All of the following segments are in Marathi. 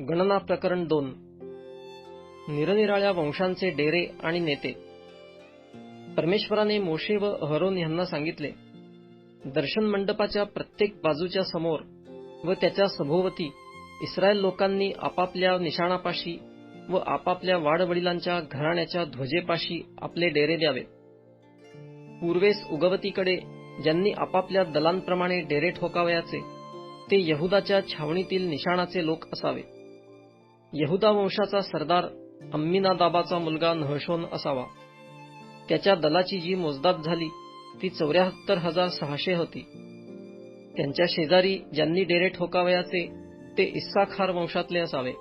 गणना प्रकरण 2. निरनिराळ्या वंशांचे डेरे आणि नेते. परमेश्वराने मोशे व अहरोन यांना सांगितले, दर्शन मंडपाच्या प्रत्येक बाजूच्या समोर व त्याच्या सभोवती इस्रायल लोकांनी आपापल्या निशाणापाशी व आपापल्या वाडवडिलांच्या घराण्याच्या ध्वजेपाशी आपले डेरे द्यावे. पूर्वेस उगवतीकडे ज्यांनी आपापल्या दलांप्रमाणे डेरे ठोकावयाचे ते यहुदाच्या छावणीतील निशाणाचे लोक असावे. यहुदा वंशाचा सरदार अम्मीनादाबाचा मुलगा नहशोन असावा. त्याच्या दलाची जी मोजदाद झाली ती 74,600 होती. त्यांच्या शेजारी ज्यांनी डेरे ठोकावयाचे ते इस्साखार वंशातले असावे.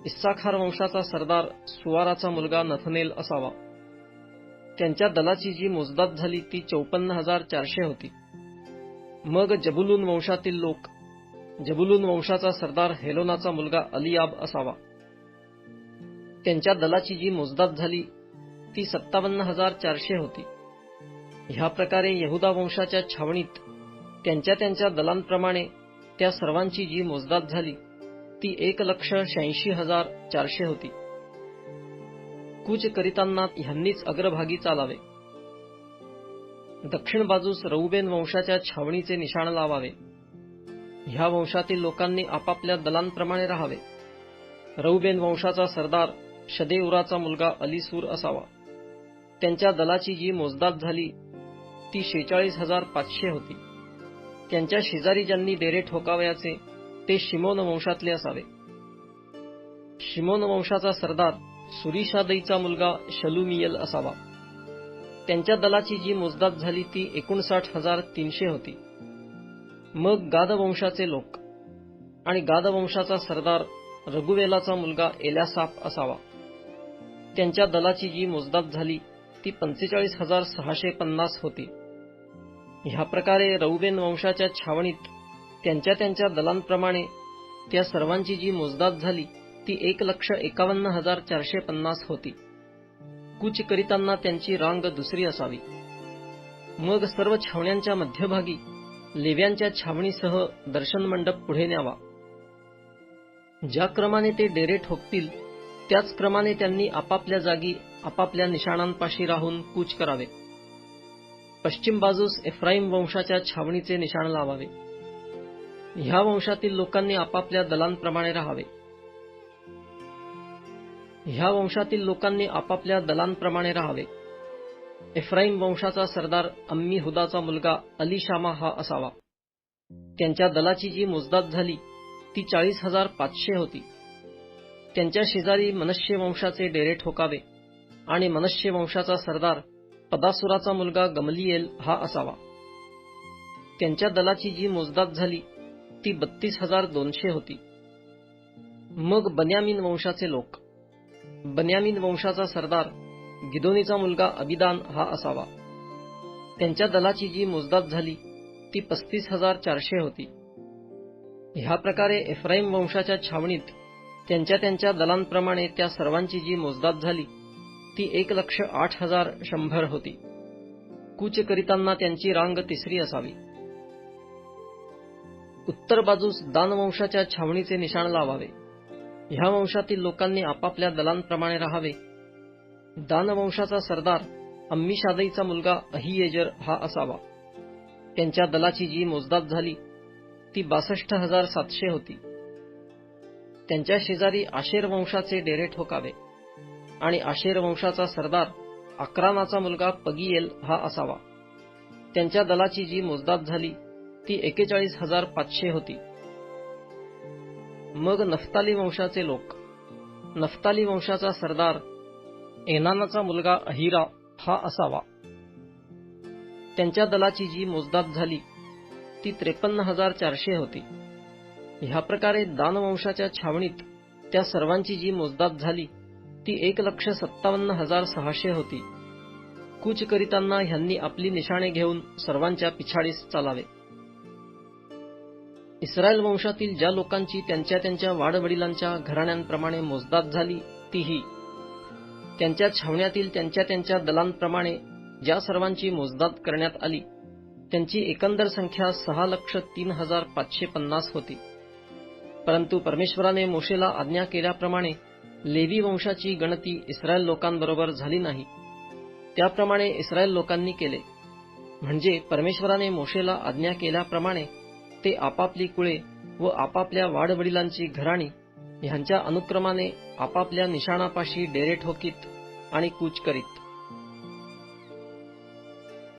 इस्साखार वंशाचा सरदार सुवाराचा मुलगा नथनेल असावा. त्यांच्या दलाची जी मोजदाद झाली ती 54,400 होती. मग जबुलून वंशातील लोक. जबुलून वंशाचा सरदार हेलोनाचा मुलगा अलियाब असावा. त्यांच्या दलाची जी मोजदाद झाली ती 57,400 होती. ह्या प्रकारे यहुदा वंशाच्या छावणीत त्यांच्या त्यांच्या दलांप्रमाणे त्या सर्वांची जी मोजदाद झाली ती 1,86,400 होती. कूच करीतांना ह्यांनीच अग्रभागी चालावे. दक्षिण बाजूस रऊबेन वंशाच्या छावणीचे निशाण लावावे. ह्या वंशातील लोकांनी आपापल्या दलांप्रमाणे राहावे. रऊबेन वंशाचा सरदार शदेउराचा मुलगा अलीसूर असावा. त्यांच्या दलाची जी मोजदाद झाली ती 46,500 होती. त्यांच्या शेजारी ज्यांनी डेरे ठोकावयाचे ते शिमोन वंशातले असावे. शिमोन वंशाचा सरदार सुरीशादैचा मुलगा शलुमियल असावा. त्यांच्या दलाची जी मोजदाद झाली ती 59,300 होती. मग गाद वंशाचे लोक. आणि गाद वंशाचा सरदार रघुवेलाचा मुलगा एल्यासाप असावा. त्यांच्या दलाची जी मोजदाद झाली ती 45,650 होती. ह्या प्रकारे रऊबेन वंशाच्या छावणीत त्यांच्या त्यांच्या दलांप्रमाणे त्या सर्वांची जी मोजदाद झाली ती 1,51,450 होती. कूच करीतांना त्यांची रांग दुसरी असावी. मग सर्व छावण्यांच्या मध्यभागी लेव्यांच्या छावणीसह दर्शन मंडप पुढे न्यावा. ज्या क्रमाने ते डेरे ठोकतील त्याच क्रमाने त्यांनी आपापल्या जागी आपापल्या निशाणांपाशी राहून कूच करावे. पश्चिम बाजूस एफ्राईम वंशाच्या छावणीचे निशाण लावावे. ह्या वंशातील लोकांनी आपापल्या दलांप्रमाणे राहावे. ह्या वंशातील लोकांनी आपापल्या दलांप्रमाणे राहावे. एफ्राईम वंशाचा सरदार अम्मीहुदाचा मुलगा अलीशामा हा असावा. त्यांच्या दलाची जी मोजदाद झाली ती 40,500 होती. त्यांच्या शेजारी मनश्शे वंशाचे डेरे ठोकावे. आणि मनश्शे वंशाचा सरदार पदासुराचा मुलगा गमलिएल हा असावा. त्यांच्या दलाची जी मोजदाद झाली ती 32,200 होती. मग बन्यामीन वंशाचे लोक. बन्यामीन वंशाचा सरदार गिदोनीचा मुलगा अबिदान हा असावा. त्यांच्या दलाची जी मोजदाद झाली ती 35,400 होती. ह्या प्रकारे एफ्राईम वंशाच्या छावणीत त्यांच्या त्यांच्या दलांप्रमाणे त्या सर्वांची जी मोजदाद झाली ती 1,08,100 होती. कूच करीतांना त्यांची रांग तिसरी असावी. उत्तर बाजूस दान वंशाच्या छावणीचे निशाण लावावे. ह्या वंशातील लोकांनी आपापल्या दलांप्रमाणे राहावे. दान वंशाचा सरदार अम्मीशादैचा मुलगा अहियेजर हा असावा. त्यांच्या दलाची जी मोजदाद झाली ती 62,700 होती. त्यांच्या शेजारी आशेर वंशाचे डेरे ठोकावे. आणि आशेर वंशाचा सरदार अक्रानाचा मुलगा पगिएल हा असावा. त्यांच्या दलाची जी मोजदाद झाली ती 41,500 होती. मग नफ्ताली वंशाचे लोक. नफ्ताली वंशाचा सरदार एनानाचा मुलगा अहिरा हा असावा. त्यांच्या दलाची जी मोजदाद झाली ती 53,400 होती. ह्या प्रकारे दान वंशाच्या छावणीत त्या सर्वांची जी मोजदाद झाली ती 1,57,600 होती. कूच करीतांना ह्यांनी आपली निशाणे घेऊन सर्वांच्या पिछाडीस चालावे. इस्रायल वंशातील ज्या लोकांची त्यांच्या त्यांच्या वाडवडिलांच्या घराण्यांप्रमाणे मोजदाद झाली तीही त्यांच्या छावण्यातील त्यांच्या त्यांच्या दलांप्रमाणे ज्या सर्वांची मोजदाद करण्यात आली त्यांची एकंदर संख्या 6,03,550 होती. परंतु परमेश्वराने मोशेला आज्ञा केल्याप्रमाणे लेवी वंशाची गणती इस्रायल लोकांबरोबर झाली नाही. त्याप्रमाणे इस्रायल लोकांनी केले, म्हणजे परमेश्वराने मोशेला आज्ञा केल्याप्रमाणे ते आपापली कुळे व आपापल्या वाडवडिलांची घराणी ह्यांच्या अनुक्रमाने आपापल्या निशाणापाशी डेरे ठोकीत आणि कूच करीत.